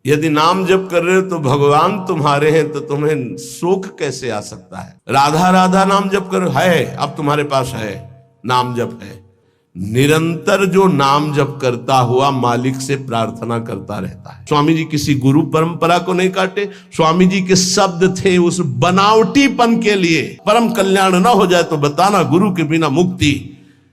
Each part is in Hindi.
यदि नाम जप कर रहे हो तो भगवान तुम्हारे हैं, तो तुम्हें शोक कैसे आ सकता है। राधा राधा नाम जप करो, है अब तुम्हारे पास है, नाम जप है। निरंतर जो नाम जप करता हुआ मालिक से प्रार्थना करता रहता है। स्वामी जी किसी गुरु परंपरा को नहीं काटे। स्वामी जी के शब्द थे उस बनावटीपन के लिए, परम कल्याण ना हो जाए तो बताना, गुरु के बिना मुक्ति।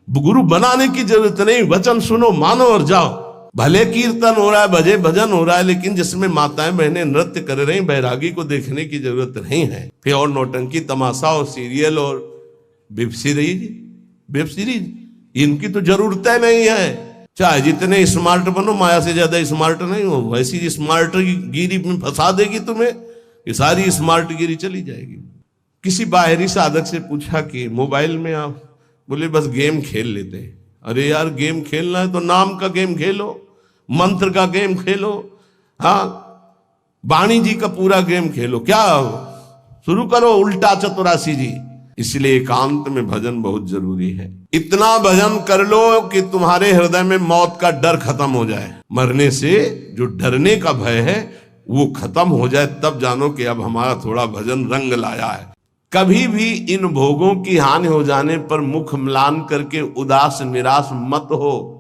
गुरु बनाने की जरूरत नहीं, वचन सुनो, मानो और जाओ। भले कीर्तन हो रहा है, भजे भजन हो रहा है, लेकिन जिसमें माताएं बहनें नृत्य कर रही, बैरागी को देखने की जरूरत नहीं है। फिर और नौटंकी तमाशा और सीरियल और वेब सीरीज इनकी तो जरूरत नहीं है। चाहे जितने स्मार्ट बनो, माया से ज्यादा स्मार्ट नहीं हो। वैसी स्मार्ट गिरी में फंसा देगी तुम्हें, ये सारी स्मार्ट गिरी चली जाएगी। किसी बाहरी साधक से पूछा कि मोबाइल में आप, बोले बस गेम खेल लेते हैं। अरे यार, गेम खेलना है तो नाम का गेम खेलो, मंत्र का गेम खेलो, हाँ वाणी जी का पूरा गेम खेलो। क्या शुरू करो उल्टा चतुरासी जी। इसलिए एकांत में भजन बहुत जरूरी है। इतना भजन कर लो कि तुम्हारे हृदय में मौत का डर खत्म हो जाए। मरने से जो डरने का भय है वो खत्म हो जाए, तब जानो कि अब हमारा थोड़ा भजन रंग लाया है। कभी भी इन भोगों की हानि हो जाने पर मुख म्लान करके उदास निराश मत हो,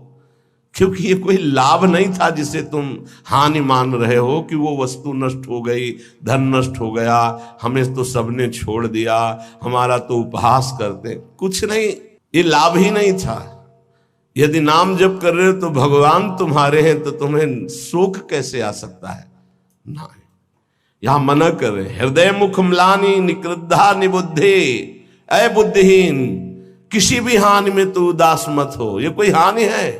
क्योंकि ये कोई लाभ नहीं था जिसे तुम हानि मान रहे हो कि वो वस्तु नष्ट हो गई, धन नष्ट हो गया, हमें तो सबने छोड़ दिया, हमारा तो उपहास करते। कुछ नहीं, ये लाभ ही नहीं था। यदि नाम जप कर रहे हो तो भगवान तुम्हारे हैं, तो तुम्हें शोक कैसे आ सकता है। नहीं, यहां मना कर रहे, हृदय मुख म्लानी निकृद्धा निबुद्धि। ऐ बुद्धिहीन, किसी भी हानि में तो उदास मत हो। ये कोई हानि है?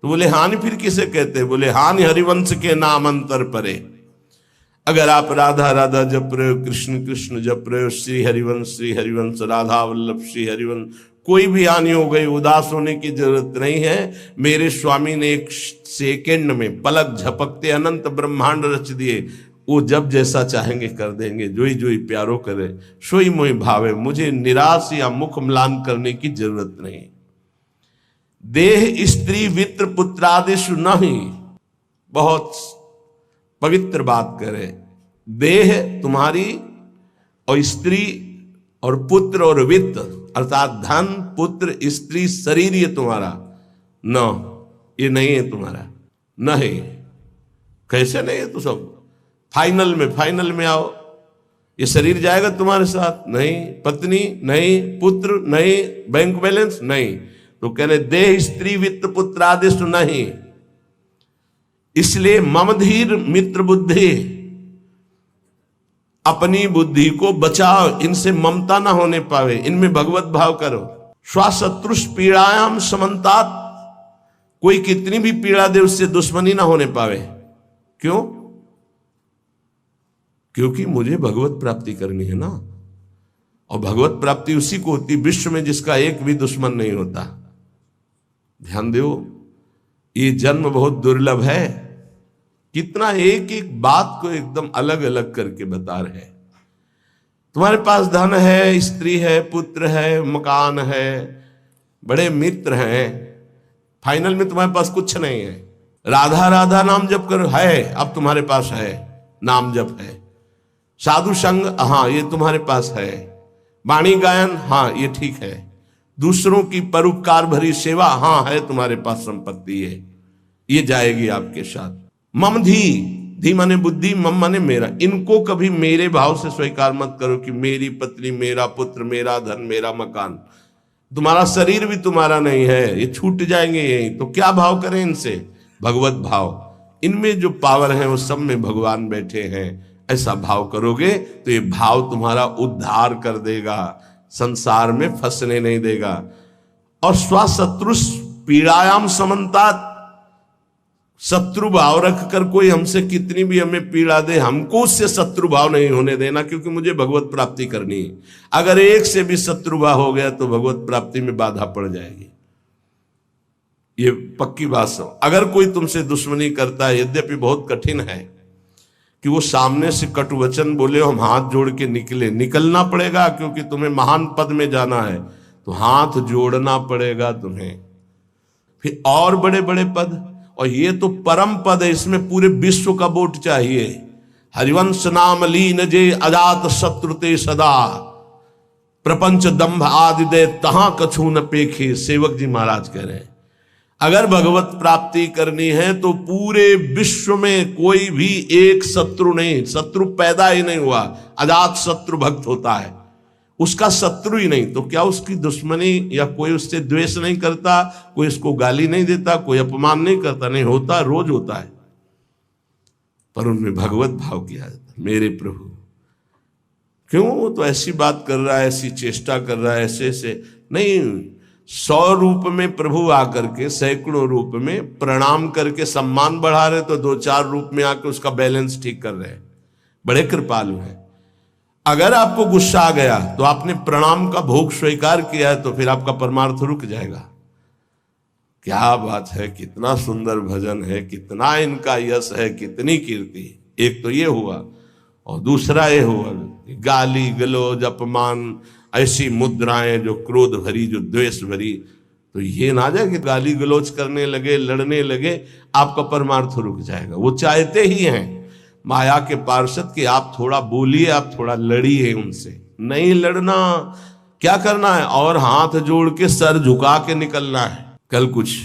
तो बोले हानि फिर किसे कहते हैं? बोले हानि हरिवंश के नाम अंतर परे। अगर आप राधा राधा जप रहे हो, कृष्ण कृष्ण जप रहे हो, श्री हरिवंश राधा वल्लभ श्री हरिवंश, कोई भी हानि हो गई, उदास होने की जरूरत नहीं है। मेरे स्वामी ने एक सेकंड में पलक झपकते अनंत ब्रह्मांड रच दिए। वो जब जैसा चाहेंगे कर देंगे। जोई जोई प्यारो करे सोई मोहि भावे। मुझे निराश या मुख म्लान करने की जरूरत नहीं। देह स्त्री वित्र पुत्रादिशु नहीं, बहुत पवित्र बात करे। देह तुम्हारी और स्त्री और पुत्र और वित्त अर्थात धन पुत्र स्त्री शरीर ये तुम्हारा न, ये नहीं है तुम्हारा। नहीं, कैसे नहीं है? तो सब फाइनल में आओ। ये शरीर जाएगा तुम्हारे साथ? नहीं। पत्नी नहीं, पुत्र नहीं, बैंक बैलेंस नहीं। तो कह रहे देह स्त्री वित्त पुत्र आदेश नहीं। इसलिए मम धीर मित्र बुद्धि, अपनी बुद्धि को बचाओ, इनसे ममता ना होने पावे, इनमें भगवत भाव करो। स्वशत्रुष पीड़ायाम समन्तात, कोई कितनी भी पीड़ा दे उससे दुश्मनी ना होने पावे। क्यों? क्योंकि मुझे भगवत प्राप्ति करनी है ना। और भगवत प्राप्ति उसी को होती विश्व में जिसका एक भी दुश्मन नहीं होता। ध्यान दो, ये जन्म बहुत दुर्लभ है। कितना एक एक बात को एकदम अलग अलग करके बता रहे हैं। तुम्हारे पास धन है, स्त्री है, पुत्र है, मकान है, बड़े मित्र हैं, फाइनल में तुम्हारे पास कुछ नहीं है। राधा राधा नाम जप करो, है अब तुम्हारे पास है, नाम जप है। साधु संग, हाँ ये तुम्हारे पास है। वाणी गायन, हाँ ये ठीक है। दूसरों की परोपकार भरी सेवा, हाँ है तुम्हारे पास संपत्ति है, ये जाएगी आपके साथ। मम धी माने बुद्धि, मम माने मेरा। इनको कभी मेरे भाव से स्वीकार मत करो कि मेरी पत्नी, मेरा पुत्र, मेरा धन, मेरा मकान। तुम्हारा शरीर भी तुम्हारा नहीं है, ये छूट जाएंगे यही। तो क्या भाव करें इनसे? भगवत भाव। इनमें जो पावर है वो सब में भगवान बैठे हैं। ऐसा भाव करोगे तो ये भाव तुम्हारा उद्धार कर देगा, संसार में फंसने नहीं देगा। और स्वशत्रुष पीड़ायाम समन्तात, शत्रु भाव रखकर कोई हमसे कितनी भी हमें पीड़ा दे, हमको उससे शत्रु भाव नहीं होने देना, क्योंकि मुझे भगवत प्राप्ति करनी है। अगर एक से भी शत्रु भाव हो गया तो भगवत प्राप्ति में बाधा पड़ जाएगी। ये पक्की बात सो। अगर कोई तुमसे दुश्मनी करता है, यद्यपि बहुत कठिन है कि वो सामने से कटु वचन बोले, हम हाथ जोड़ के निकलना पड़ेगा, क्योंकि तुम्हें महान पद में जाना है, तो हाथ जोड़ना पड़ेगा तुम्हें। फिर और बड़े बड़े पद, और ये तो परम पद है, इसमें पूरे विश्व का वोट चाहिए। हरिवंश नाम लीन जे अजात शत्रुते सदा, प्रपंच दंभ आदि दे तहां कछु न पेखे। सेवक जी महाराज कह रहे हैं अगर भगवत प्राप्ति करनी है तो पूरे विश्व में कोई भी एक शत्रु नहीं, शत्रु पैदा ही नहीं हुआ। अजात शत्रु भक्त होता है, उसका शत्रु ही नहीं, तो क्या उसकी दुश्मनी या कोई उससे द्वेष नहीं करता, कोई उसको गाली नहीं देता, कोई अपमान नहीं करता? नहीं होता, रोज होता है, पर उनमें भगवत भाव किया जाता है। मेरे प्रभु क्यों वो तो ऐसी बात कर रहा है, ऐसी चेष्टा कर रहा है, ऐसे ऐसे नहीं। 100 रूप में प्रभु आकर के सैकड़ों रूप में प्रणाम करके सम्मान बढ़ा रहे, तो 2-4 रूप में आकर उसका बैलेंस ठीक कर रहे हैं। बड़े कृपालु हैं। अगर आपको गुस्सा आ गया तो आपने प्रणाम का भोग स्वीकार किया है, तो फिर आपका परमार्थ रुक जाएगा। क्या बात है, कितना सुंदर भजन है, कितना इनका यश है, कितनी कीर्ति। एक तो ये हुआ, और दूसरा ये हुआ गाली गलौज अपमान, ऐसी मुद्राएं जो क्रोध भरी, जो द्वेष भरी। तो ये ना जाए कि गाली गलौज करने लगे, लड़ने लगे, आपका परमार्थ रुक जाएगा। वो चाहते ही हैं माया के पार्षद कि आप थोड़ा बोलिए, आप थोड़ा लड़िए उनसे। नहीं लड़ना, क्या करना है, और हाथ जोड़ के सर झुका के निकलना है। कल कुछ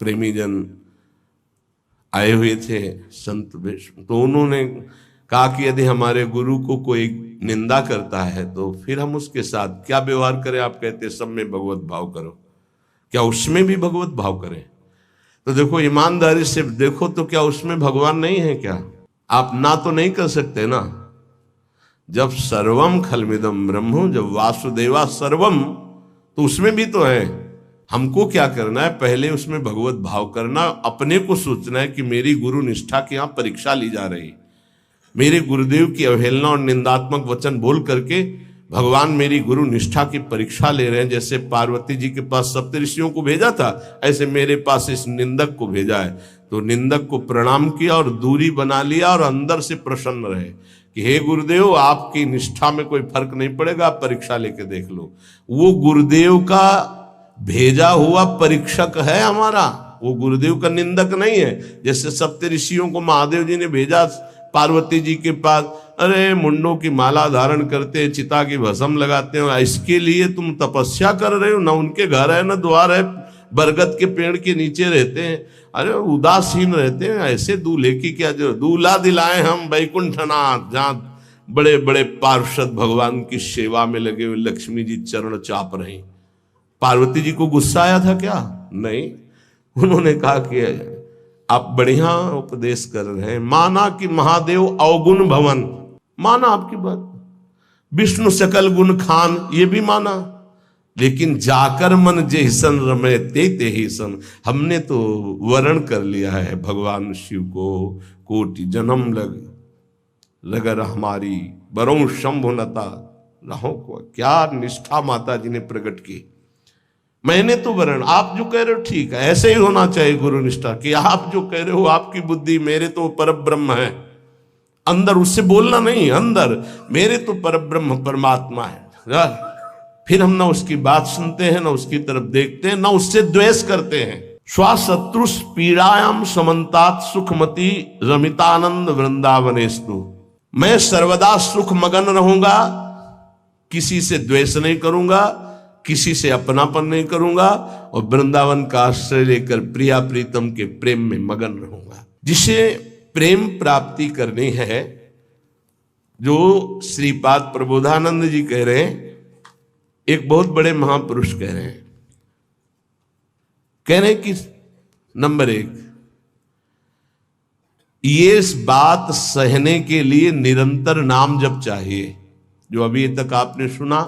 प्रेमी जन आए हुए थे संत वेश, तो उन्होंने कहा कि यदि हमारे गुरु को कोई निंदा करता है तो फिर हम उसके साथ क्या व्यवहार करें? आप कहते सब में भगवत भाव करो, क्या उसमें भी भगवत भाव करें? तो देखो ईमानदारी से देखो, तो क्या उसमें भगवान नहीं है क्या? आप ना तो नहीं कर सकते ना। जब सर्वम खलमिदम ब्रह्म, जब वासुदेवा सर्वम, तो उसमें भी तो है। हमको क्या करना है? पहले उसमें भगवत भाव करना, अपने को सोचना है कि मेरी गुरु निष्ठा की यहाँ परीक्षा ली जा रही, मेरे गुरुदेव की अवहेलना और निंदात्मक वचन बोल करके भगवान मेरी गुरु निष्ठा की परीक्षा ले रहे हैं। जैसे पार्वती जी के पास सप्तऋषियों को भेजा था, ऐसे मेरे पास इस निंदक को भेजा है। तो निंदक को प्रणाम किया और दूरी बना लिया, और अंदर से प्रसन्न रहे कि हे गुरुदेव, आपकी निष्ठा में कोई फर्क नहीं पड़ेगा, आप परीक्षा लेके देख लो। वो गुरुदेव का भेजा हुआ परीक्षक है हमारा, वो गुरुदेव का निंदक नहीं है। जैसे सप्तऋषियों को महादेव जी ने भेजा पार्वती जी के पास, अरे मुंडों की माला धारण करते हैं, चिता की भस्म लगाते हैं, इसके लिए तुम तपस्या कर रहे हो? ना उनके घर है, ना द्वार है, बरगद के पेड़ के नीचे रहते हैं, अरे उदासीन रहते हैं। ऐसे दूल्हे की क्या जरूरत? दूल्हा दिलाए हम वैकुंठनाथ, जहाँ बड़े बड़े पार्षद भगवान की सेवा में लगे हुए लक्ष्मी जी चरण चाप रही। पार्वती जी को गुस्सा आया था क्या? नहीं, उन्होंने कहा कि आप बढ़िया उपदेश कर रहे हैं, माना कि महादेव अवगुण भवन, माना आपकी बात, विष्णु सकल गुण खान, ये भी माना, लेकिन जाकर मन जेसन रमे ते ही सन, हमने तो वर्ण कर लिया है भगवान शिव को, कोटि जन्म लगर हमारी बरों शंभुनता रहो को। क्या निष्ठा माता जी ने प्रकट की। मैंने तो वर्ण, आप जो कह रहे हो ठीक है, ऐसे ही होना चाहिए गुरु निष्ठा कि आप जो कह रहे हो आपकी बुद्धि, मेरे तो परब्रह्म है अंदर, उससे बोलना नहीं, अंदर मेरे तो परब्रह्म परमात्मा है। फिर हम ना उसकी बात सुनते हैं, ना उसकी तरफ देखते हैं, ना उससे द्वेष करते हैं। स्वाशत्रुष पीड़ायाम समन्तात सुखमती रमितानंद वृंदावनेस्तु, मैं सर्वदा सुख मगन रहूंगा, किसी से द्वेष नहीं करूंगा, किसी से अपनापन नहीं करूंगा, और वृंदावन का आश्रय लेकर प्रिया प्रीतम के प्रेम में मगन रहूंगा। जिसे प्रेम प्राप्ति करनी है, जो श्रीपाद प्रबोधानंद जी कह रहे हैं, एक बहुत बड़े महापुरुष कह रहे हैं कि नंबर 1, ये इस बात सहने के लिए निरंतर नाम जप चाहिए। जो अभी तक आपने सुना,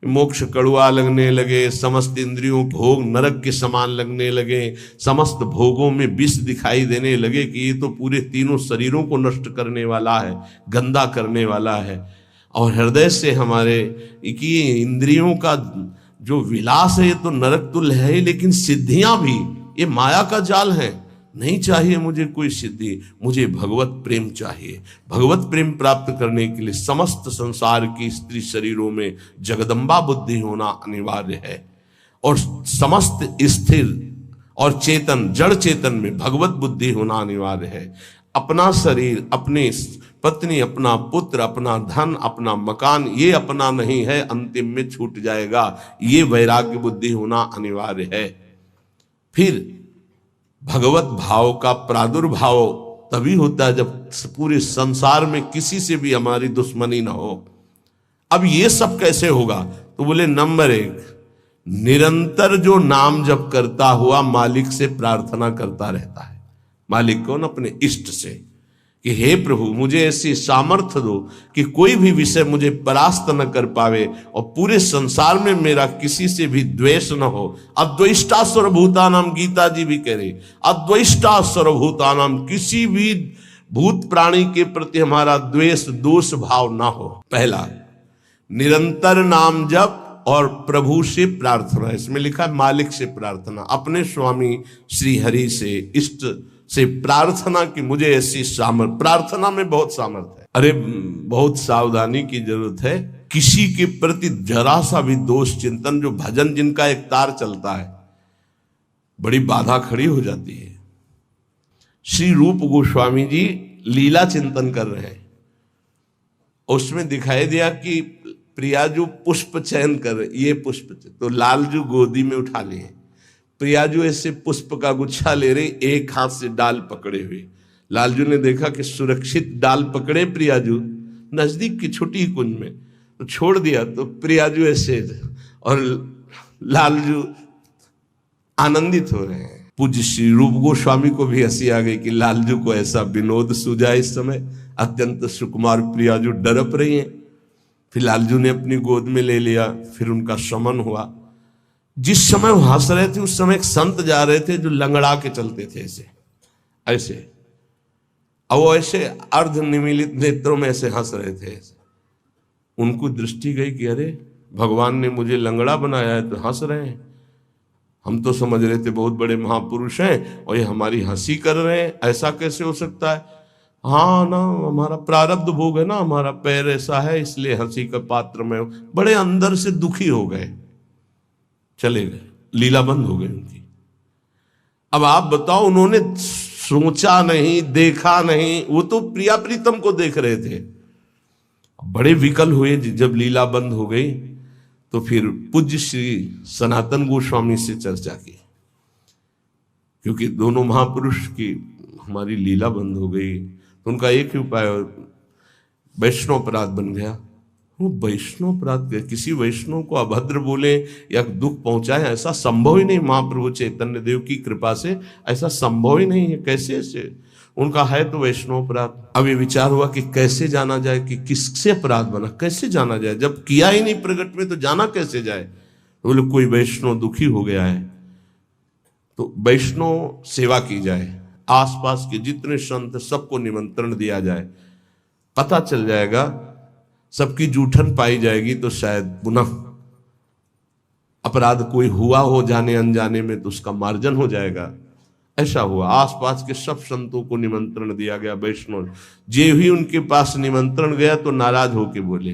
मोक्ष कड़ुआ लगने लगे, समस्त इंद्रियों भोग नरक के समान लगने लगे, समस्त भोगों में विष दिखाई देने लगे कि ये तो पूरे तीनों शरीरों को नष्ट करने वाला है, गंदा करने वाला है, और हृदय से हमारे कि इंद्रियों का जो विलास है ये तो नरक तुल्य है, लेकिन सिद्धियां भी ये माया का जाल है। नहीं चाहिए मुझे कोई सिद्धि, मुझे भगवत प्रेम चाहिए। भगवत प्रेम प्राप्त करने के लिए समस्त संसार की स्त्री शरीरों में जगदम्बा बुद्धि होना अनिवार्य है, और समस्त स्थिर और चेतन जड़ चेतन में भगवत बुद्धि होना अनिवार्य है। अपना शरीर, अपनी पत्नी, अपना पुत्र, अपना धन, अपना मकान, ये अपना नहीं है, अंतिम में छूट जाएगा, ये वैराग्य बुद्धि होना अनिवार्य है। फिर भगवत भाव का प्रादुर्भाव तभी होता है जब पूरे संसार में किसी से भी हमारी दुश्मनी ना हो। अब ये सब कैसे होगा? तो बोले नंबर 1, निरंतर जो नाम जप करता हुआ मालिक से प्रार्थना करता रहता है। मालिक कौन? अपने इष्ट से, कि हे प्रभु मुझे ऐसी सामर्थ्य दो कि कोई भी विषय मुझे परास्त न कर पावे और पूरे संसार में मेरा किसी से भी द्वेष न हो। अद्वेष्टा सर्वभूतानाम, गीता जी भी कह रही, अद्वेष्टा सर्वभूतानाम, किसी भी भूत प्राणी के प्रति हमारा द्वेष दोष भाव ना हो। पहला, निरंतर नाम जप और प्रभु से प्रार्थना। इसमें लिखा है मालिक से प्रार्थना, अपने स्वामी श्री हरि से, इष्ट से प्रार्थना कि मुझे ऐसी सामर्थ्य। प्रार्थना में बहुत सामर्थ्य है। अरे बहुत सावधानी की जरूरत है। किसी के प्रति जरा सा भी दोष चिंतन, जो भजन जिनका एक तार चलता है, बड़ी बाधा खड़ी हो जाती है। श्री रूप गोस्वामी जी लीला चिंतन कर रहे हैं, उसमें दिखाई दिया कि प्रियाजू पुष्प चयन कर रहे, ये पुष्प, तो लालजू गोदी में उठा लिए, प्रियाजू ऐसे पुष्प का गुच्छा ले रहे, एक हाथ से डाल पकड़े हुए। लालजू ने देखा कि सुरक्षित डाल पकड़े प्रियाजू नजदीक की छोटी कुंज में, तो छोड़ दिया, तो प्रियाजू ऐसे और लालजू आनंदित हो रहे हैं। पूज्य श्री रूप गोस्वामी को भी हंसी आ गई कि लालजू को ऐसा विनोद सूझा। इस समय अत्यंत सुकुमार प्रियाजू डरप रही हैं। फिर लालजू ने अपनी गोद में ले लिया, फिर उनका शमन हुआ। जिस समय वो हंस रहे थे उस समय एक संत जा रहे थे जो लंगड़ा के चलते थे, ऐसे ऐसे, और वो ऐसे अर्ध निमीलित नेत्रों में ऐसे हंस रहे थे ऐसे। उनको दृष्टि गई कि अरे भगवान ने मुझे लंगड़ा बनाया है तो हंस रहे हैं। हम तो समझ रहे थे बहुत बड़े महापुरुष हैं और ये हमारी हंसी कर रहे हैं, ऐसा कैसे हो सकता है? हाँ ना, हमारा प्रारब्ध भोग है ना, हमारा पैर ऐसा है इसलिए हंसी का पात्र में। बड़े अंदर से दुखी हो गए, चले गए, लीला बंद हो गई उनकी। अब आप बताओ, उन्होंने सोचा नहीं, देखा नहीं, वो तो प्रिया प्रीतम को देख रहे थे। बड़े विकल हुए जब लीला बंद हो गई, तो फिर पूज्य श्री सनातन गोस्वामी से चर्चा की, क्योंकि दोनों महापुरुष की हमारी लीला बंद हो गई, तो उनका एक ही उपाय, वैष्णव अपराध बन गया। वो वैष्णव अपराध, किसी वैष्णव को अभद्र बोले या दुख पहुंचाए, ऐसा संभव ही नहीं। महाप्रभु चैतन्य देव की कृपा से ऐसा संभव ही नहीं है। कैसे ऐसे? उनका है तो वैष्णव अपराध। अब ये विचार हुआ कि कैसे जाना जाए, कि किससे अपराध बना, कैसे जाना जाए, जब किया ही नहीं प्रकट में तो जाना कैसे जाए? तो बोले कोई वैष्णव दुखी हो गया है तो वैष्णव सेवा की जाए, आसपास के जितने संत सबको निमंत्रण दिया जाए, पता चल जाएगा, सबकी जूठन पाई जाएगी, तो शायद पुनः अपराध कोई हुआ हो जाने अनजाने में तो उसका मार्जन हो जाएगा। ऐसा हुआ। आसपास के सब संतों को निमंत्रण दिया गया, वैष्णव। जे भी उनके पास निमंत्रण गया तो नाराज होके बोले,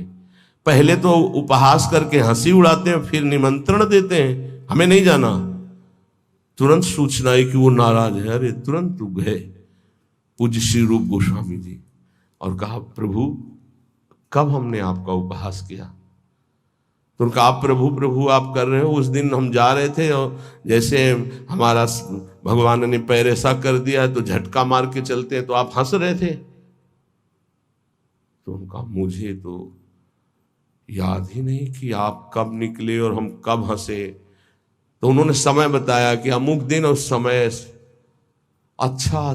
पहले तो उपहास करके हंसी उड़ाते हैं, फिर निमंत्रण देते हैं, हमें नहीं जाना। तुरंत सूचना है कि वो नाराज है। अरे तुरंत गए पूज्य श्री रूप गोस्वामी जी और कहा, प्रभु कब हमने आपका उपहास किया? तो उनका, आप प्रभु प्रभु आप कर रहे हो, उस दिन हम जा रहे थे और जैसे हमारा भगवान ने पैर ऐसा कर दिया तो झटका मार के चलते हैं, तो आप हंस रहे थे। तो उनका, मुझे तो याद ही नहीं कि आप कब निकले और हम कब हंसे। तो उन्होंने समय बताया कि अमुक दिन उस समय। अच्छा,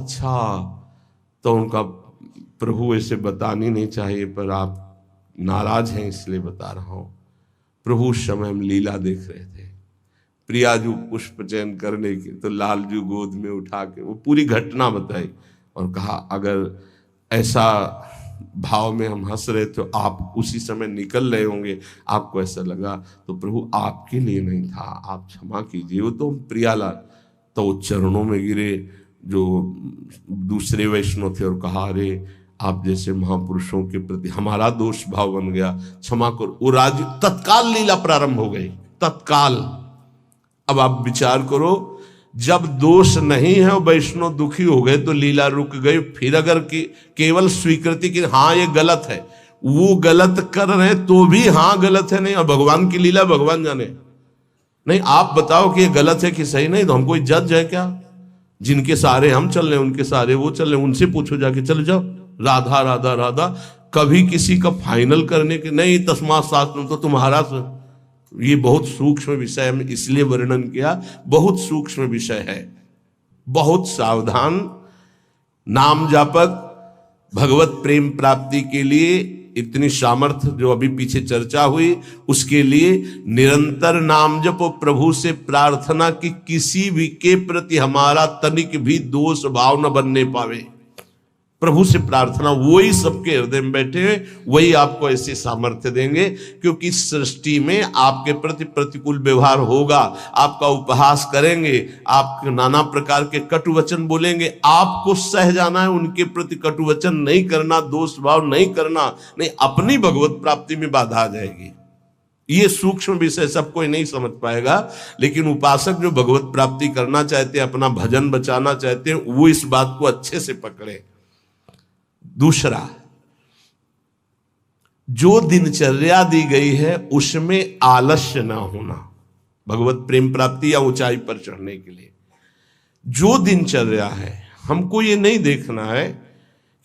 तो उनका, प्रभु ऐसे बतानी नहीं चाहिए पर आप नाराज हैं इसलिए बता रहा हूं। प्रभु उस समय हम लीला देख रहे थे, प्रियाजू पुष्प चयन करने की, तो लालजू गोद में उठा के वो पूरी घटना बताई और कहा, अगर ऐसा भाव में हम हंस रहे तो आप उसी समय निकल रहे होंगे, आपको ऐसा लगा, तो प्रभु आपके लिए नहीं था, आप क्षमा कीजिए। वो तो प्रियालाल तो चरणों में गिरे जो दूसरे वैष्णव थे और कहा, अरे आप जैसे महापुरुषों के प्रति हमारा दोष भाव बन गया, क्षमा करो। वो राजी, तत्काल लीला प्रारंभ हो गई, तत्काल। अब आप विचार करो जब दोष नहीं है और वैष्णव दुखी हो गए तो लीला रुक गई। फिर अगर केवल स्वीकृति की हाँ ये गलत है, वो गलत कर रहे हैं तो भी हाँ गलत है, नहीं और भगवान की लीला भगवान जाने। नहीं आप बताओ कि ये गलत है कि सही, नहीं तो हम कोई जज है क्या? जिनके सारे हम चल रहे हैं उनके सारे वो चल रहे हैं, उनसे पूछो जाके, चले जाओ राधा राधा राधा। कभी किसी का फाइनल करने के नहीं, तस्मात् शास्त्रम तो तुम्हारा। ये बहुत सूक्ष्म विषय है, इसलिए वर्णन किया, बहुत सूक्ष्म विषय है, बहुत सावधान। नाम जापक भगवत प्रेम प्राप्ति के लिए इतनी सामर्थ्य जो अभी पीछे चर्चा हुई, उसके लिए निरंतर नाम जप और प्रभु से प्रार्थना कि किसी भी के प्रति हमारा तनिक भी दोष भाव न बनने पावे। प्रभु से प्रार्थना, वही सबके हृदय में बैठे हैं, वही आपको ऐसे सामर्थ्य देंगे। क्योंकि सृष्टि में आपके प्रति प्रतिकूल व्यवहार होगा, आपका उपहास करेंगे, आप नाना प्रकार के कटु वचन बोलेंगे, आपको सह जाना है, उनके प्रति कटु वचन नहीं करना, दोष भाव नहीं करना, नहीं अपनी भगवत प्राप्ति में बाधा आ जाएगी। ये सूक्ष्म विषय सब कोई नहीं समझ पाएगा, लेकिन उपासक जो भगवत प्राप्ति करना चाहते हैं, अपना भजन बचाना चाहते हैं, वो इस बात को अच्छे से पकड़े। दूसरा, जो दिनचर्या दी गई है उसमें आलस्य ना होना, भगवत प्रेम प्राप्ति या ऊंचाई पर चढ़ने के लिए जो दिनचर्या है, हमको ये नहीं देखना है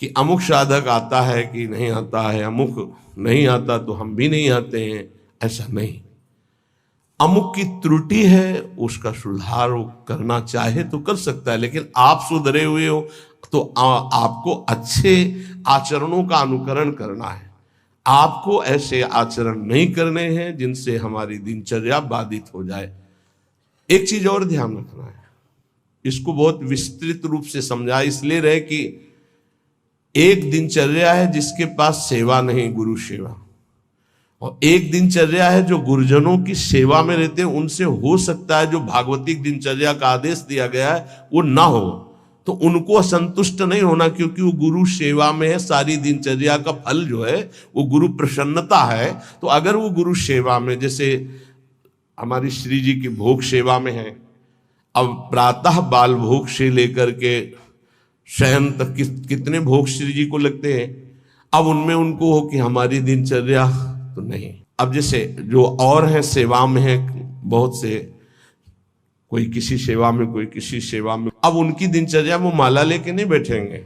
कि अमुक साधक आता है कि नहीं आता है, अमुक नहीं आता तो हम भी नहीं आते हैं, ऐसा नहीं। अमुक की त्रुटि है, उसका सुधार करना चाहे तो कर सकता है, लेकिन आप सुधरे हुए हो तो आपको अच्छे आचरणों का अनुकरण करना है। आपको ऐसे आचरण नहीं करने हैं जिनसे हमारी दिनचर्या बाधित हो जाए। एक चीज और ध्यान रखना है, इसको बहुत विस्तृत रूप से समझा इसलिए रहे कि एक दिनचर्या है जिसके पास सेवा नहीं, गुरु सेवा, और एक दिनचर्या है जो गुरुजनों की सेवा में रहते हैं। उनसे हो सकता है जो भागवतिक दिनचर्या का आदेश दिया गया है वो ना हो, तो उनको असंतुष्ट नहीं होना, क्योंकि वो गुरु सेवा में है। सारी दिनचर्या का फल जो है वो गुरु प्रसन्नता है। तो अगर वो गुरु सेवा में, जैसे हमारी श्री जी की भोग सेवा में है, अब प्रातः बाल भोग से लेकर के शयन तक कितने भोग श्री जी को लगते हैं, अब उनमें उनको हो कि हमारी दिनचर्या तो नहीं। अब जैसे जो और हैं सेवा में है, बहुत से, कोई किसी सेवा में कोई किसी सेवा में, अब उनकी दिनचर्या वो माला लेके नहीं बैठेंगे।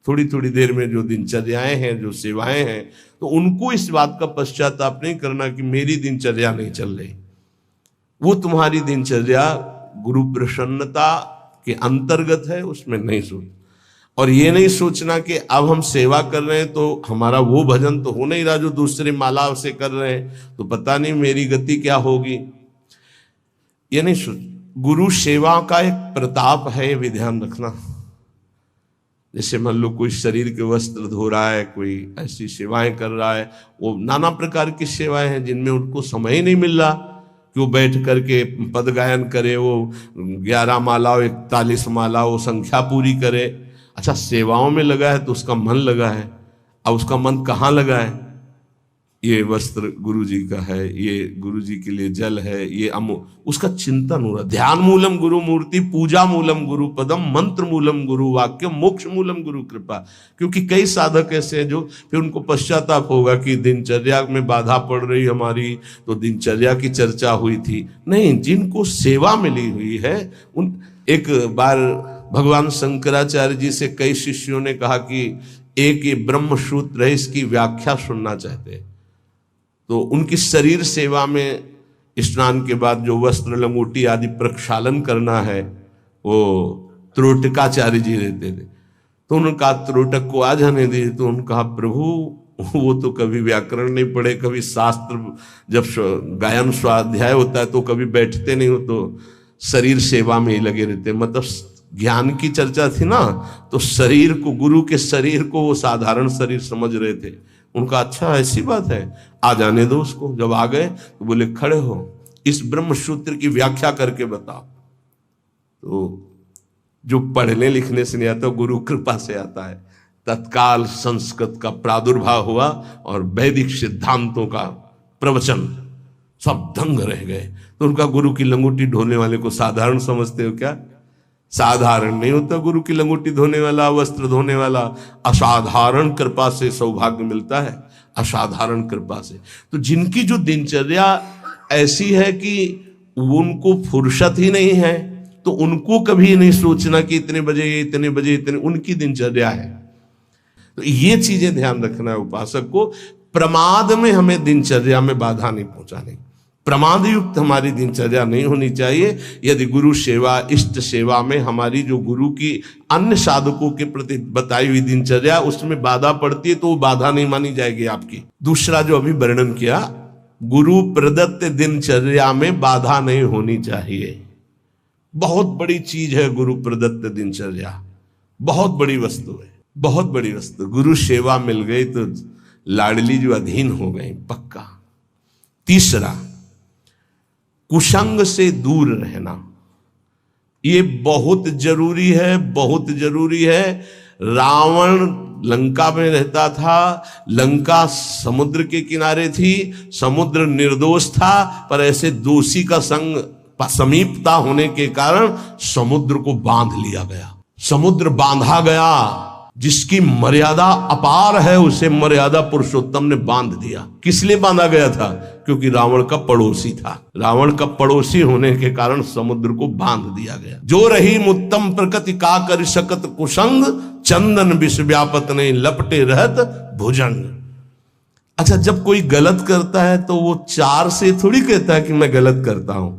थोड़ी थोड़ी देर में जो दिनचर्याएं हैं, जो सेवाएं हैं, तो उनको इस बात का पश्चाताप नहीं करना कि मेरी दिनचर्या नहीं चल रही। वो तुम्हारी दिनचर्या गुरु प्रसन्नता के अंतर्गत है, उसमें नहीं सोच। और ये नहीं सोचना कि अब हम सेवा कर रहे हैं तो हमारा वो भजन तो हो नहीं रहा जो दूसरे माला से कर रहे हैं, तो पता नहीं मेरी गति क्या होगी, ये नहीं सोच। गुरु सेवा का एक प्रताप है, ये भी ध्यान रखना। जैसे मान लो कोई शरीर के वस्त्र धो रहा है, कोई ऐसी सेवाएं कर रहा है, वो नाना प्रकार की सेवाएं हैं जिनमें उनको समय ही नहीं मिल रहा कि वो बैठ करके पद गायन करे, वो 11 माला 41 माला वो संख्या पूरी करे। अच्छा, सेवाओं में लगा है तो उसका मन लगा है। अब उसका मन कहाँ लगा है? ये वस्त्र गुरु जी का है, ये गुरु जी के लिए जल है, ये उसका चिंतन हो रहा। ध्यान मूलम गुरु मूर्ति, पूजा मूलम गुरु पदम, मंत्र मूलम गुरु वाक्य, मोक्ष मूलम गुरु कृपा। क्योंकि कई साधक ऐसे हैं जो फिर उनको पश्चाताप होगा कि दिनचर्या में बाधा पड़ रही हमारी, तो दिनचर्या की चर्चा हुई थी। नहीं, जिनको सेवा मिली हुई है उन, एक बार भगवान शंकराचार्य जी से कई शिष्यों ने कहा कि एक ये ब्रह्म सूत्र है, इसकी व्याख्या सुनना चाहते हैं। तो उनकी शरीर सेवा में स्नान के बाद जो वस्त्र लंगोटी आदि प्रक्षालन करना है, वो त्रोटकाचार्य जी रहते थे। तो उन्होंने कहा त्रोटक को आ जाने दिए। तो उन्होंने कहा प्रभु वो तो कभी व्याकरण नहीं पढ़े, कभी शास्त्र जब गायन स्वाध्याय होता है तो कभी बैठते नहीं हो, तो शरीर सेवा में ही लगे रहते। मतलब ज्ञान की चर्चा थी ना, तो शरीर को, गुरु के शरीर को वो साधारण शरीर समझ रहे थे। उनका अच्छा ऐसी बात है, आ जाने दो उसको। जब आ गए तो बोले खड़े हो, इस ब्रह्म सूत्र की व्याख्या करके बताओ। तो जो पढ़ने लिखने से नहीं आता, गुरु कृपा से आता है। तत्काल संस्कृत का प्रादुर्भाव हुआ और वैदिक सिद्धांतों का प्रवचन सब दंग रह गए। तो उनका गुरु की लंगोटी ढोने वाले को साधारण समझते हो क्या? साधारण नहीं होता गुरु की लंगोटी धोने वाला, वस्त्र धोने वाला। असाधारण कृपा से सौभाग्य मिलता है, असाधारण कृपा से। तो जिनकी जो दिनचर्या ऐसी है कि उनको फुर्सत ही नहीं है, तो उनको कभी नहीं सोचना कि इतने बजे इतने बजे इतने, उनकी दिनचर्या है। तो ये चीजें ध्यान रखना है उपासक को। प्रमाद में हमें दिनचर्या में बाधा नहीं पहुंचानी, प्रमाद युक्त हमारी दिनचर्या नहीं होनी चाहिए। यदि गुरु सेवा, इष्ट सेवा में हमारी जो गुरु की अन्य साधकों के प्रति बताई हुई दिनचर्या उसमें बाधा पड़ती है, तो वो बाधा नहीं मानी जाएगी आपकी। दूसरा जो अभी वर्णन किया, गुरु प्रदत्त दिनचर्या में बाधा नहीं होनी चाहिए। बहुत बड़ी चीज है गुरु प्रदत्त दिनचर्या, बहुत बड़ी वस्तु है, बहुत बड़ी वस्तु। गुरु सेवा मिल गई तो लाडली जो अधीन हो गई पक्का। तीसरा, कुसंग से दूर रहना, ये बहुत जरूरी है, बहुत जरूरी है। रावण लंका में रहता था, लंका समुद्र के किनारे थी, समुद्र निर्दोष था, पर ऐसे दोषी का संग समीपता होने के कारण समुद्र को बांध लिया गया, समुद्र बांधा गया। जिसकी मर्यादा अपार है उसे मर्यादा पुरुषोत्तम ने बांध दिया। किस लिए बांधा गया था? क्योंकि रावण का पड़ोसी था। रावण का पड़ोसी होने के कारण समुद्र को बांध दिया गया। जो रही मुत्तम प्रकृति का कर सकत कुसंग, चंदन विष व्यापत नहीं लपटे रहत भुजंग। अच्छा, जब कोई गलत करता है तो वो चार से थोड़ी कहता है कि मैं गलत करता हूं,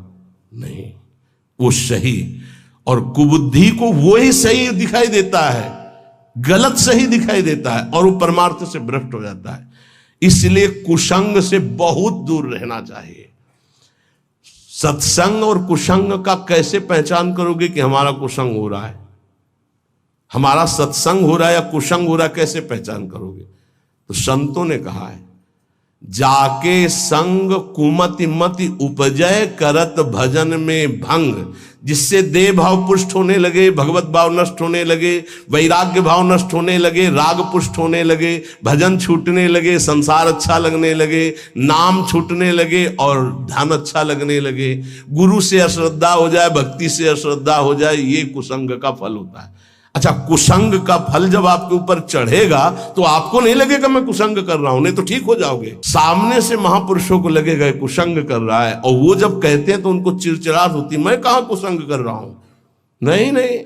नहीं, वो सही और कुबुद्धि को वो ही सही दिखाई देता है, गलत सही दिखाई देता है और वो परमार्थ से भ्रष्ट हो जाता है। इसलिए कुसंग से बहुत दूर रहना चाहिए। सत्संग और कुसंग का कैसे पहचान करोगे कि हमारा कुसंग हो रहा है, हमारा सत्संग हो रहा है या कुसंग हो रहा है, कैसे पहचान करोगे? तो संतों ने कहा है, जाके संग कुमति मति उपजय करत भजन में भंग। जिससे देह भाव पुष्ट होने लगे, भगवत भाव नष्ट होने लगे, वैराग्य भाव नष्ट होने लगे, राग पुष्ट होने लगे, भजन छूटने लगे, संसार अच्छा लगने लगे, नाम छूटने लगे और ध्यान अच्छा लगने लगे। गुरु से अश्रद्धा हो जाए, भक्ति से अश्रद्धा हो जाए, ये कुसंग का फल होता है। अच्छा, कुसंग का फल जब आपके ऊपर चढ़ेगा तो आपको नहीं लगेगा मैं कुसंग कर रहा हूं, नहीं तो ठीक हो जाओगे। सामने से महापुरुषों को लगेगा कुसंग कर रहा है, और वो जब कहते हैं तो उनको चिड़चिड़ाहट होती, मैं कहां कुसंग कर रहा हूं। नहीं नहीं,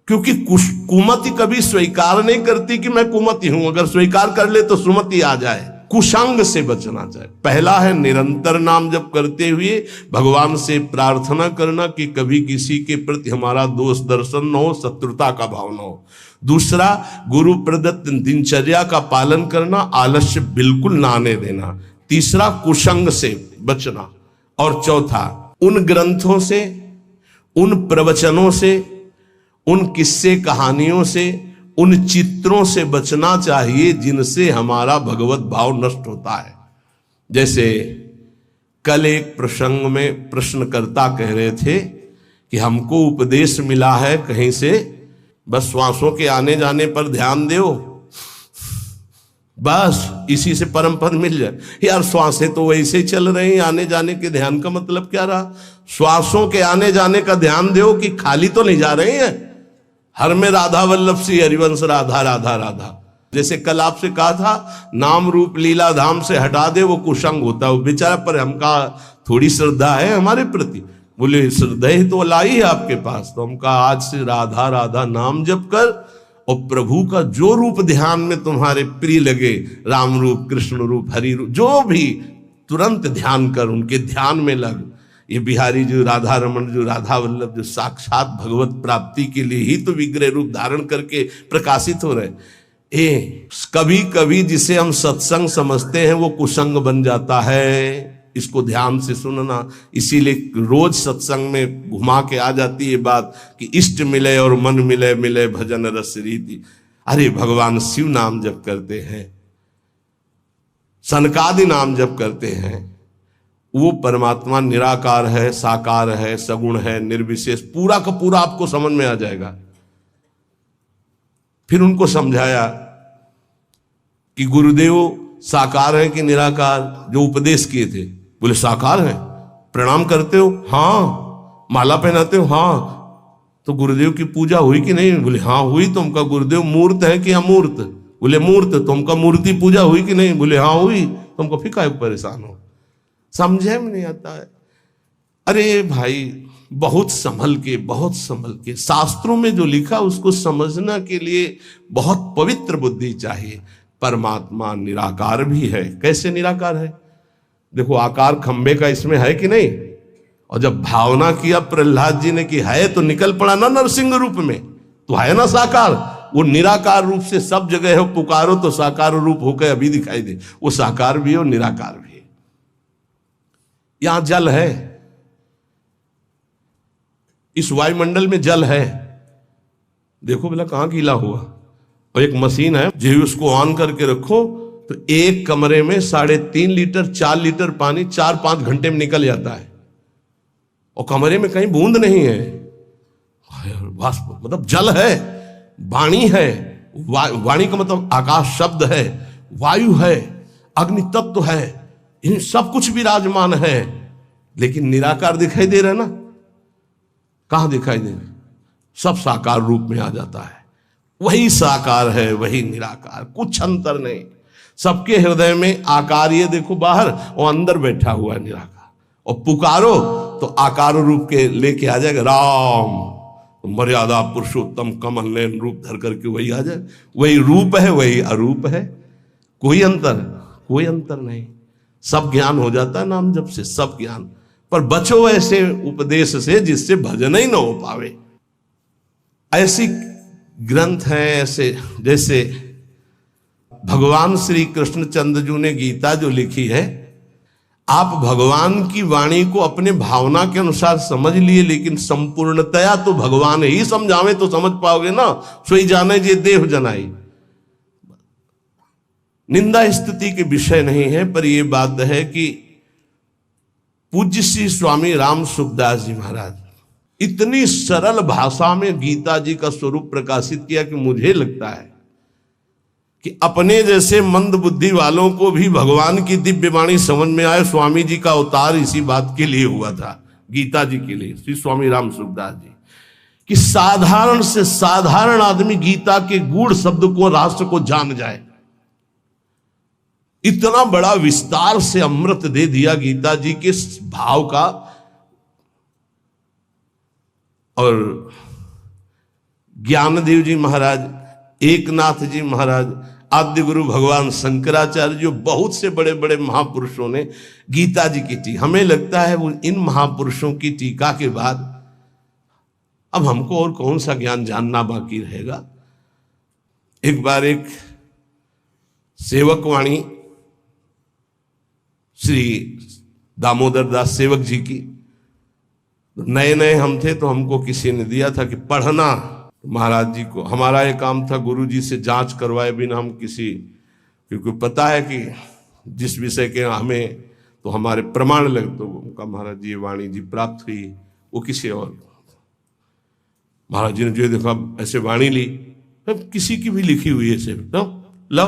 क्योंकि कुमति कभी स्वीकार नहीं करती कि मैं कुमति हूं। अगर स्वीकार कर ले तो सुमति आ जाए। कुसंग से बचना चाहिए। पहला है निरंतर नाम जप करते हुए भगवान से प्रार्थना करना कि कभी किसी के प्रति हमारा दोष दर्शन न हो, शत्रुता का भाव न हो। दूसरा, गुरु प्रदत्त दिनचर्या का पालन करना, आलस्य बिल्कुल ना आने देना। तीसरा, कुसंग से बचना। और चौथा, उन ग्रंथों से, उन प्रवचनों से, उन किस्से कहानियों से, उन चित्रों से बचना चाहिए जिनसे हमारा भगवत भाव नष्ट होता है। जैसे कल एक प्रसंग में प्रश्नकर्ता कह रहे थे कि हमको उपदेश मिला है कहीं से, बस श्वासों के आने जाने पर ध्यान दो, बस इसी से परम पद मिल जाए। यार, श्वासें तो वैसे ही चल रही हैं, आने जाने के ध्यान का मतलब क्या रहा? श्वासों के आने जाने का ध्यान दो कि खाली तो नहीं जा रहे हैं। हर में राधा वल्लभ सी हरिवंश राधा राधा राधा। जैसे कल आपसे कहा था, नाम रूप लीला धाम से हटा दे वो कुसंग होता है। वो बेचारा, पर हमका थोड़ी श्रद्धा है हमारे प्रति। बोले श्रद्धा ही तो लाई है आपके पास। तो हमका आज से राधा राधा नाम जप कर और प्रभु का जो रूप ध्यान में तुम्हारे प्रिय लगे, राम रूप, कृष्ण रूप, हरि रूप, जो भी, तुरंत ध्यान कर, उनके ध्यान में लग। ये बिहारी जो राधा रमन, जो राधा वल्लभ, जो साक्षात भगवत प्राप्ति के लिए ही तो विग्रह रूप धारण करके प्रकाशित हो रहे। कभी कभी जिसे हम सत्संग समझते हैं वो कुसंग बन जाता है। इसको ध्यान से सुनना। इसीलिए रोज सत्संग में घुमा के आ जाती है बात कि इष्ट मिले और मन मिले, मिले भजन रस रीति। अरे भगवान शिव नाम जप करते हैं, सनकादि नाम जप करते हैं, वो परमात्मा निराकार है, साकार है, सगुण है, निर्विशेष, पूरा का पूरा आपको समझ में आ जाएगा। फिर उनको समझाया कि गुरुदेव साकार है कि निराकार, जो उपदेश किए थे। बोले साकार है। प्रणाम करते हो? हाँ। माला पहनाते हो? हाँ। तो गुरुदेव की पूजा हुई कि नहीं? बोले हाँ हुई। तो हमका गुरुदेव मूर्त है कि अमूर्त? बोले मूर्त। तो हमका मूर्ति पूजा हुई कि नहीं? बोले हाँ हुई। तो हमको फिर काहे परेशान हो? समझे में नहीं आता है। अरे भाई, बहुत संभल के शास्त्रों में जो लिखा उसको समझने के लिए बहुत पवित्र बुद्धि चाहिए। परमात्मा निराकार भी है। कैसे निराकार है? देखो, आकार खंबे का इसमें है कि नहीं? और जब भावना किया प्रहलाद जी ने कि है, तो निकल पड़ा ना नरसिंह रूप में, तो है ना साकार। वो निराकार रूप से सब जगह है, पुकारो तो साकार रूप होकर अभी दिखाई दे। वो साकार भी है और निराकार भी है। यहां जल है, इस वायुमंडल में जल है। देखो बोला कहां गीला हुआ। और एक मशीन है, जो उसको ऑन करके रखो तो एक कमरे में 3.5 लीटर 4 लीटर पानी 4-5 घंटे में निकल जाता है, और कमरे में कहीं बूंद नहीं है। मतलब जल है, वाणी है। वाणी का मतलब आकाश शब्द है, वायु है, अग्नि तत्व है, इन सब कुछ विराजमान है। लेकिन निराकार दिखाई दे रहा है ना? कहां दिखाई दे? सब साकार रूप में आ जाता है। वही साकार है, वही निराकार, कुछ अंतर नहीं। सबके हृदय में आकार, ये देखो बाहर, और अंदर बैठा हुआ है निराकार। और पुकारो तो आकार रूप के लेके आ जाएगा। राम, तो मर्यादा पुरुषोत्तम कमल नयन रूप धर करके वही आ जाए। वही रूप है, वही अरूप है। कोई अंतर नहीं। सब ज्ञान हो जाता है नाम जप से, सब ज्ञान। पर बचो ऐसे उपदेश से जिससे भजन ही न हो पावे। ऐसी ग्रंथ हैं ऐसे, जैसे भगवान श्री कृष्णचंद्र जी ने गीता जो लिखी है, आप भगवान की वाणी को अपने भावना के अनुसार समझ लिए, लेकिन संपूर्णतया तो भगवान ही समझावे तो समझ पाओगे ना। सोई जाने जे देव जनाई। निंदा स्तुति के विषय नहीं है, पर यह बात है कि पूज्य श्री स्वामी राम सुखदास जी महाराज इतनी सरल भाषा में गीता जी का स्वरूप प्रकाशित किया कि मुझे लगता है कि अपने जैसे मंद बुद्धि वालों को भी भगवान की दिव्य वाणी समझ में आए। स्वामी जी का अवतार इसी बात के लिए हुआ था, गीता जी के लिए, श्री स्वामी राम सुखदास जी, कि साधारण से साधारण आदमी गीता के गूढ़ शब्द को, राष्ट्र को जान जाए। इतना बड़ा विस्तार से अमृत दे दिया गीता जी के भाव का। और ज्ञानदेव जी महाराज, एकनाथ जी महाराज, आद्य गुरु भगवान शंकराचार्य, जो बहुत से बड़े बड़े महापुरुषों ने गीता जी की टीका, हमें लगता है वो इन महापुरुषों की टीका के बाद अब हमको और कौन सा ज्ञान जानना बाकी रहेगा। एक बार एक सेवकवाणी श्री दामोदर दास सेवक जी की, नए नए हम थे तो हमको किसी ने दिया था कि पढ़ना। महाराज जी को हमारा ये काम था गुरु जी से जांच करवाए बिना हम किसी, क्योंकि पता है कि जिस विषय के हमें तो हमारे प्रमाण लगे, तो उनका महाराज जी वाणी जी प्राप्त हुई, वो किसी और। महाराज जी ने जो देखा ऐसे वाणी ली, किसी की भी लिखी हुई ऐसे लो,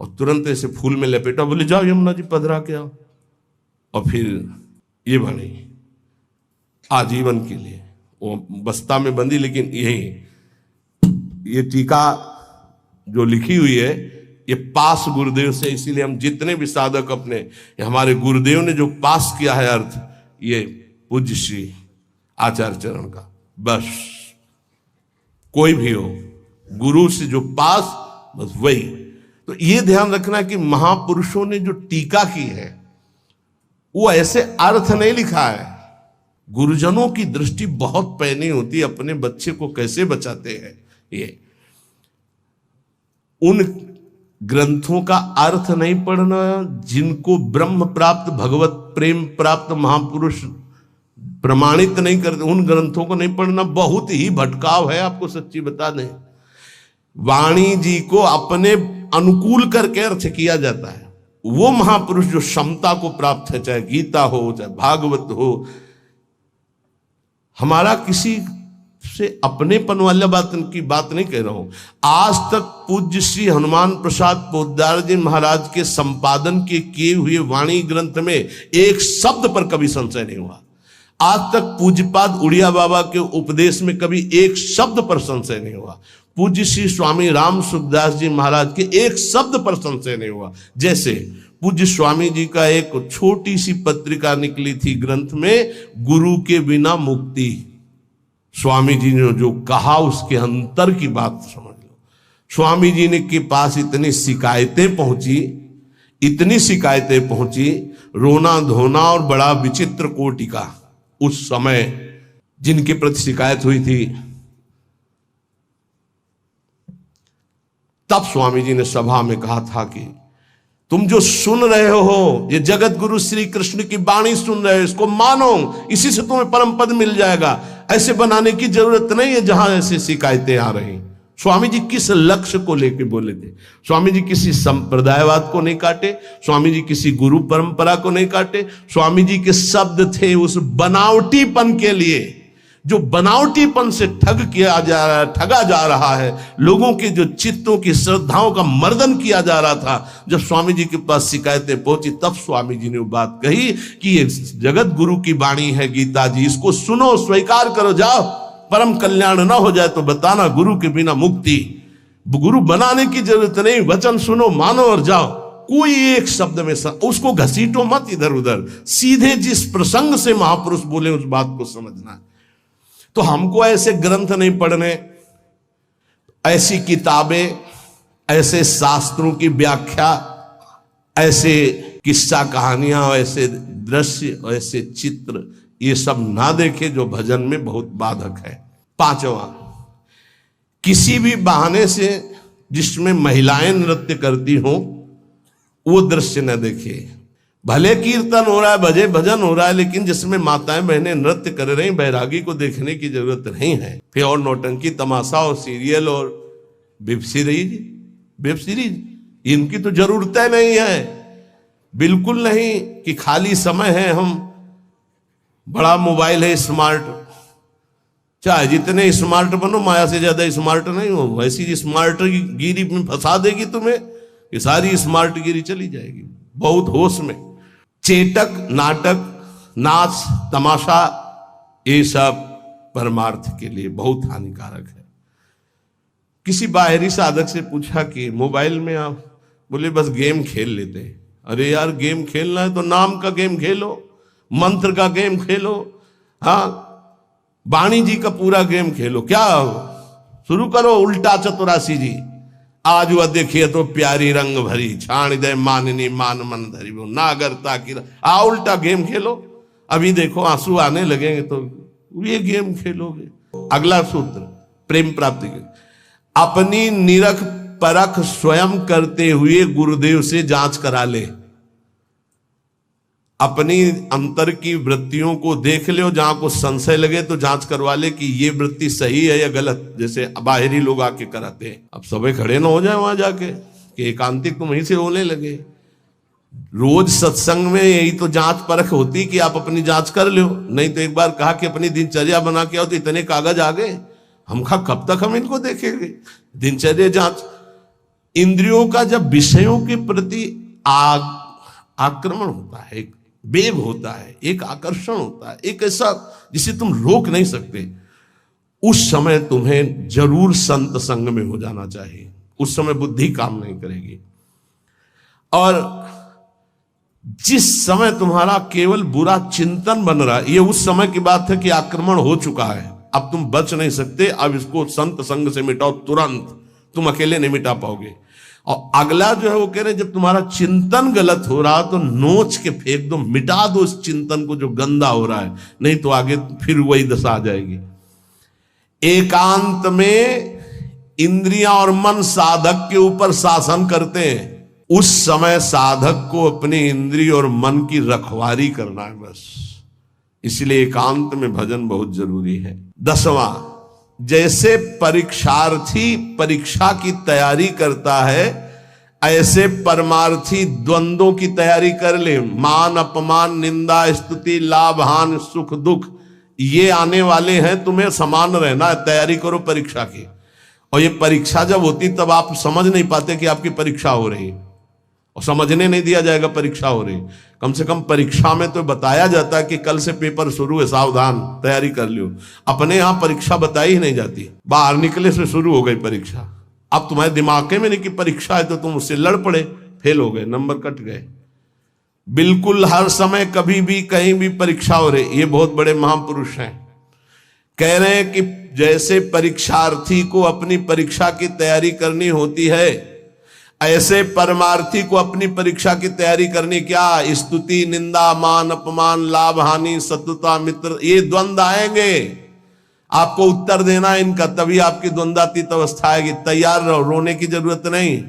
और तुरंत ऐसे फूल में लपेटा, बोले जाओ यमुना जी पधरा के आओ। और फिर ये वाणी आजीवन के लिए वो बस्ता में बंदी, लेकिन यही ये टीका जो लिखी हुई है ये पास गुरुदेव से, इसीलिए हम जितने भी साधक अपने, हमारे गुरुदेव ने जो पास किया है अर्थ, ये पूज्य श्री आचार्य चरण का। बस कोई भी हो गुरु से जो पास, बस वही। तो ये ध्यान रखना कि महापुरुषों ने जो टीका की है वो ऐसे अर्थ नहीं लिखा है। गुरुजनों की दृष्टि बहुत पैनी होती है, अपने बच्चे को कैसे बचाते हैं। ये उन ग्रंथों का अर्थ नहीं पढ़ना, जिनको ब्रह्म प्राप्त भगवत प्रेम प्राप्त महापुरुष प्रमाणित नहीं करते, उन ग्रंथों को नहीं पढ़ना बहुत ही भटकाव है। आपको सच्ची बता दें, वाणी जी को अपने अनुकूल करके अर्थ किया जाता है। वो महापुरुष जो क्षमता को प्राप्त है, चाहे गीता हो चाहे भागवत हो, हमारा किसी से अपनेपन वाला बात की बात नहीं कह रहा हूं। आज तक पूज्य श्री हनुमान प्रसाद पोद्दार जी महाराज के संपादन के किए हुए वाणी ग्रंथ में एक शब्द पर कभी संशय नहीं हुआ। आज तक पूज्यपाद उड़िया बाबा के उपदेश में कभी एक शब्द पर संशय नहीं हुआ। पूज्य श्री स्वामी राम सुखदास जी महाराज के एक शब्द पर संशय नहीं हुआ। जैसे पूज्य स्वामी जी का एक छोटी सी पत्रिका निकली थी ग्रंथ में, गुरु के बिना मुक्ति। स्वामी जी ने जो कहा उसके अंतर की बात समझ लो। स्वामी जी ने के पास इतनी शिकायतें पहुंची, रोना धोना और बड़ा विचित्र कोटि का उस समय जिनके प्रति शिकायत हुई थी। तब स्वामी जी ने सभा में कहा था कि तुम जो सुन रहे हो, ये जगत गुरु श्री कृष्ण की वाणी सुन रहे हो, इसको मानो, इसी से तुम्हें परम पद मिल जाएगा। ऐसे बनाने की जरूरत नहीं है जहां ऐसी शिकायतें आ रही। स्वामी जी किस लक्ष्य को लेकर बोले थे? स्वामी जी किसी संप्रदायवाद को नहीं काटे, स्वामी जी किसी गुरु परंपरा को नहीं काटे। स्वामी जी के शब्द थे उस बनावटीपन के लिए, जो बनावटीपन से ठगा जा रहा है, लोगों के जो चित्तों की श्रद्धाओं का मर्दन किया जा रहा था। जब स्वामी जी के पास शिकायतें पहुंची तब स्वामी जी ने वो बात कही कि ये जगत गुरु की वाणी है गीता जी, इसको सुनो, स्वीकार करो, जाओ, परम कल्याण ना हो जाए तो बताना, गुरु के बिना मुक्ति। गुरु बनाने की जरूरत नहीं, वचन सुनो, मानो और जाओ। कोई एक शब्द में उसको घसीटो मत इधर उधर, सीधे जिस प्रसंग से महापुरुष बोले उस बात को समझना। तो हमको ऐसे ग्रंथ नहीं पढ़ने, ऐसी किताबें, ऐसे शास्त्रों की व्याख्या, ऐसे किस्सा कहानियां, ऐसे दृश्य, ऐसे चित्र, ये सब ना देखे जो भजन में बहुत बाधक है। पांचवा, किसी भी बहाने से जिसमें महिलाएं नृत्य करती हो वो दृश्य न देखे। भले कीर्तन हो रहा है, भजे भजन हो रहा है, लेकिन जिसमें माताएं बहनें नृत्य कर रही, बैरागी को देखने की जरूरत नहीं है। फिर और नौटंकी तमाशा और सीरियल और वेब सीरीज इनकी तो जरूरतें नहीं है, बिल्कुल नहीं। कि खाली समय है, हम बड़ा मोबाइल है स्मार्ट, चाहे जितने स्मार्ट बनो, माया से ज्यादा स्मार्ट नहीं हो। वैसी स्मार्ट गिरी में फंसा देगी तुम्हें, ये सारी स्मार्ट गिरी चली जाएगी। बहुत होश में चेटक, नाटक, नाच, तमाशा, ये सब परमार्थ के लिए बहुत हानिकारक है। किसी बाहरी साधक से पूछा कि मोबाइल में आप, बोले बस गेम खेल लेते हैं। अरे यार, गेम खेलना है तो नाम का गेम खेलो, मंत्र का गेम खेलो, हाँ, वाणी जी का पूरा गेम खेलो। क्या शुरू करो उल्टा चतुरासी जी, आज वह देखिए तो प्यारी रंग भरी, छाण दे माननी मान मन धरी, वो नागरता की उल्टा गेम खेलो। अभी देखो आंसू आने लगेंगे तो ये गेम खेलोगे। अगला सूत्र प्रेम प्राप्ति के, अपनी निरख परख स्वयं करते हुए गुरुदेव से जांच करा ले। अपनी अंतर की वृत्तियों को देख ले, जहां को संशय लगे तो जांच करवा ले कि ये वृत्ति सही है या गलत। जैसे बाहरी लोग आके कराते हैं, अब सबे खड़े ना हो जाए वहां जाके कि एकांतिक तुम वहीं से होने लगे। रोज सत्संग में यही तो जांच परख होती कि आप अपनी जांच कर लो। नहीं तो एक बार कहा कि अपनी दिनचर्या बना के आओ, तो इतने कागज आ गए। हम कहा कब तक हम इनको देखेंगे। दिनचर्या जांच, इंद्रियों का जब विषयों के प्रति आक्रमण होता है, एक वेग होता है, एक आकर्षण होता है, एक ऐसा जिसे तुम रोक नहीं सकते, उस समय तुम्हें जरूर संत संग में हो जाना चाहिए। उस समय बुद्धि काम नहीं करेगी। और जिस समय तुम्हारा केवल बुरा चिंतन बन रहा है, ये उस समय की बात है कि आक्रमण हो चुका है, अब तुम बच नहीं सकते। अब इसको संत संग से मिटाओ तुरंत, तुम अकेले नहीं मिटा पाओगे। और अगला जो है वो कह रहे हैं, जब तुम्हारा चिंतन गलत हो रहा तो नोच के फेंक दो, मिटा दो उस चिंतन को जो गंदा हो रहा है, नहीं तो आगे फिर वही दशा आ जाएगी। एकांत में इंद्रियां और मन साधक के ऊपर शासन करते हैं। उस समय साधक को अपनी इंद्रिय और मन की रखवारी करना है बस। इसलिए एकांत में भजन बहुत जरूरी है। 10वां, जैसे परीक्षार्थी परीक्षा की तैयारी करता है, ऐसे परमार्थी द्वंद्वों की तैयारी कर ले। मान अपमान, निंदा स्तुति, लाभ हानि, सुख दुख, ये आने वाले हैं, तुम्हें समान रहना है, तैयारी करो परीक्षा की। और ये परीक्षा जब होती तब आप समझ नहीं पाते कि आपकी परीक्षा हो रही, और समझने नहीं दिया जाएगा परीक्षा हो रही। कम से कम परीक्षा में तो बताया जाता है कि कल से पेपर शुरू है, सावधान, तैयारी कर लियो। अपने यहां परीक्षा बताई ही नहीं जाती, बाहर निकले से शुरू हो गई परीक्षा। अब तुम्हारे दिमाग में नहीं कि परीक्षा है, तो तुम उससे लड़ पड़े, फेल हो गए, नंबर कट गए। बिल्कुल हर समय कभी भी कहीं भी परीक्षा हो रही। ये बहुत बड़े महापुरुष हैं, कह रहे हैं कि जैसे परीक्षार्थी को अपनी परीक्षा की तैयारी करनी होती है, ऐसे परमार्थी को अपनी परीक्षा की तैयारी करनी। क्या? स्तुति, निंदा, मान, अपमान, लाभ, हानि, शत्रुता, मित्र, ये द्वंद्व आएंगे, आपको उत्तर देना इनका, तभी आपकी द्वंद्वातीत अवस्था आएगी। तैयार रहो, रोने की जरूरत नहीं,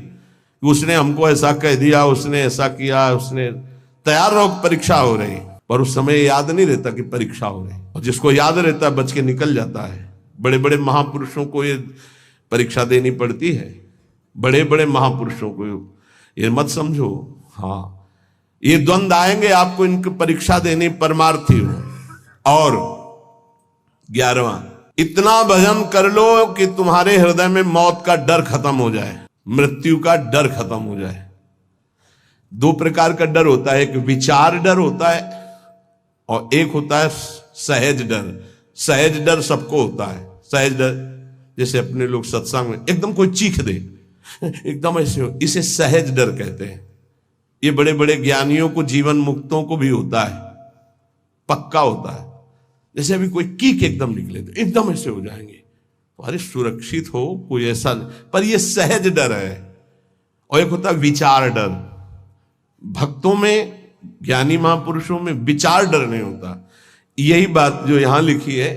उसने हमको ऐसा कह दिया, उसने ऐसा किया, उसने। तैयार रहो, परीक्षा हो रही। पर उस समय याद नहीं रहता कि परीक्षा हो रही, और जिसको याद रहता है बच के निकल जाता है। बड़े बड़े महापुरुषों को ये परीक्षा देनी पड़ती है, बड़े बड़े महापुरुषों को, ये मत समझो। हाँ, ये द्वंद्व आएंगे, आपको इनकी परीक्षा देनी, परमार्थी हो। और 11वां, इतना भजन कर लो कि तुम्हारे हृदय में मौत का डर खत्म हो जाए, मृत्यु का डर खत्म हो जाए। 2 प्रकार का डर होता है, एक विचार डर होता है और एक होता है सहज डर। सहज डर सबको होता है। सहज डर जैसे अपने लोग सत्संग में एकदम कोई चीख दे, एकदम ऐसे हो, इसे सहज डर कहते हैं। ये बड़े बड़े ज्ञानियों को, जीवन मुक्तों को भी होता है, पक्का होता है। जैसे अभी कोई कीक एकदम निकले तो एकदम ऐसे हो जाएंगे, अरे सुरक्षित हो, कोई ऐसा नहीं। पर ये सहज डर है। और एक होता है विचार डर। भक्तों में, ज्ञानी महापुरुषों में विचार डर नहीं होता। यही बात जो यहां लिखी है,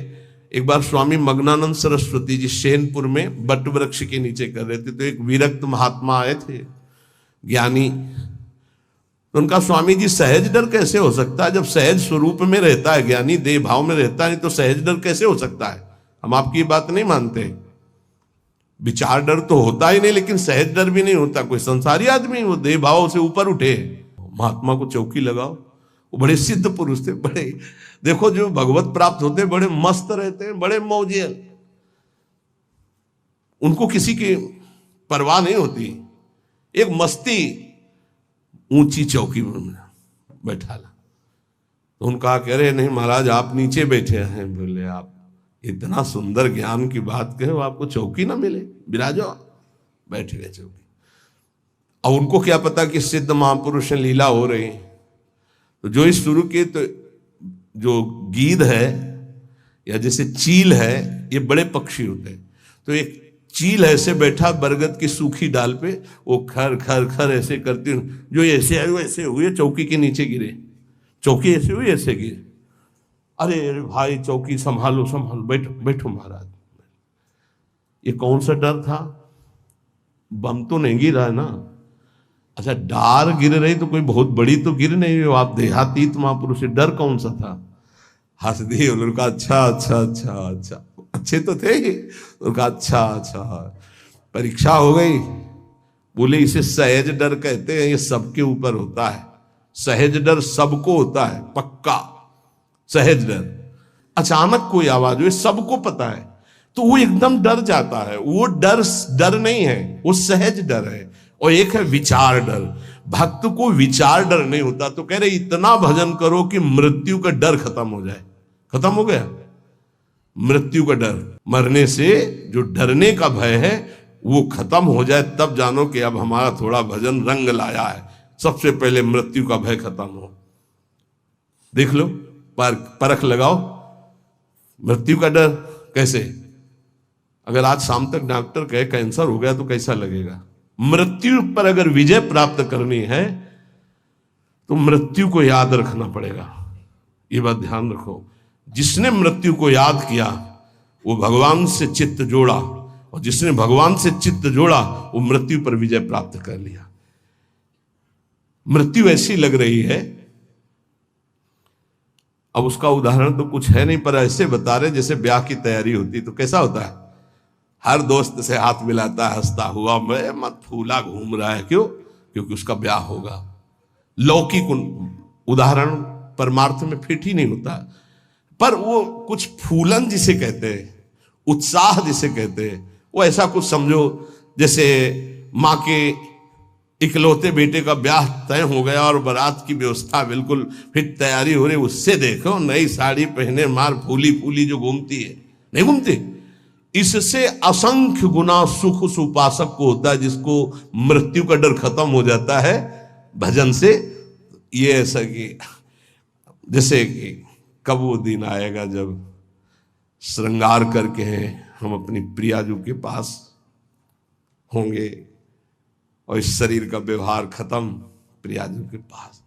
एक बार स्वामी मग्नानंद सरस्वती जी शैनपुर में बट वृक्ष के नीचे कर रहे थे, तो एक विरक्त महात्मा आए थे, ज्ञानी। तो उनका, स्वामी जी सहज डर कैसे हो सकता है? जब सहज स्वरूप में रहता है ज्ञानी, देह भाव में रहता नहीं, तो सहज डर कैसे हो सकता है? हम आपकी बात नहीं मानते। विचार डर तो होता ही नहीं, लेकिन सहज डर भी नहीं होता। कोई संसारी आदमी वो देह भाव से ऊपर उठे। महात्मा को चौकी लगाओ, वो बड़े सिद्ध पुरुष थे, बड़े, देखो जो भगवत प्राप्त होते बड़े मस्त रहते हैं, बड़े मौजे, उनको किसी की परवाह नहीं होती। एक मस्ती, ऊंची चौकी में बैठा ला, तो उनका कह रहे, नहीं महाराज आप नीचे बैठे हैं। बोले, आप इतना सुंदर ज्ञान की बात कहे, आपको चौकी ना मिले, विराजो। बैठ गए चौकी। और उनको क्या पता कि सिद्ध महापुरुष लीला हो रही। तो जो इस शुरू के, तो जो गीध है या जैसे चील है, ये बड़े पक्षी होते हैं। तो एक चील ऐसे बैठा बरगद की सूखी डाल पे, वो खर खर खर ऐसे करती, जो ऐसे आए वैसे हुए, चौकी के नीचे गिरे। चौकी ऐसे हुई, ऐसे गिरे। अरे भाई चौकी संभालो संभालो, बैठो बैठो महाराज। ये कौन सा डर था? बम तो नहीं गिरा है ना? अच्छा, डार गिर रही तो कोई बहुत बड़ी तो गिर नहीं हो, आप देहातीत महापुरुष, डर कौन सा था? हंस दिए। उनका अच्छा अच्छा अच्छा अच्छा, अच्छे तो थे ही। उनका अच्छा अच्छा, परीक्षा हो गई। बोले, इसे सहज डर कहते हैं, ये सबके ऊपर होता है। सहज डर सबको होता है, पक्का सहज डर। अचानक कोई आवाज हुई, सबको पता है, तो वो एकदम डर जाता है। वो डर नहीं है, वो सहज डर है। और एक है विचार डर। भक्त को विचार डर नहीं होता। तो कह रहे, इतना भजन करो कि मृत्यु का डर खत्म हो जाए। खत्म हो गया मृत्यु का डर, मरने से जो डरने का भय है वो खत्म हो जाए, तब जानो कि अब हमारा थोड़ा भजन रंग लाया है। सबसे पहले मृत्यु का भय खत्म हो। देख लो, परख लगाओ, मृत्यु का डर कैसे। अगर आज शाम तक डॉक्टर कहे कैंसर हो गया तो कैसा लगेगा? मृत्यु पर अगर विजय प्राप्त करनी है तो मृत्यु को याद रखना पड़ेगा। ये बात ध्यान रखो। जिसने मृत्यु को याद किया वो भगवान से चित्त जोड़ा, और जिसने भगवान से चित्त जोड़ा वो मृत्यु पर विजय प्राप्त कर लिया। मृत्यु ऐसी लग रही है, अब उसका उदाहरण तो कुछ है नहीं, पर ऐसे बता रहे जैसे ब्याह की तैयारी होती तो कैसा होता है। हर दोस्त से हाथ मिलाता है, हंसता हुआ, मैं मत फूला घूम रहा है। क्यों? क्योंकि उसका ब्याह होगा। लौकिक उदाहरण परमार्थ में फिट ही नहीं होता। पर वो कुछ फूलन जिसे कहते हैं, उत्साह जिसे कहते हैं, वो ऐसा कुछ समझो जैसे माँ के इकलौते बेटे का ब्याह तय हो गया और बारात की व्यवस्था बिल्कुल फिर तैयारी हो रही, उससे देखो नई साड़ी पहने मार फूली फूली जो घूमती है, नहीं घूमती। इससे असंख्य गुना सुख उस उपासक को होता है जिसको मृत्यु का डर खत्म हो जाता है भजन से। ये ऐसा कि जैसे कि कब वो दिन आएगा जब श्रृंगार करके हम अपनी प्रियाजू के पास होंगे और इस शरीर का व्यवहार खत्म प्रियाजू के पास।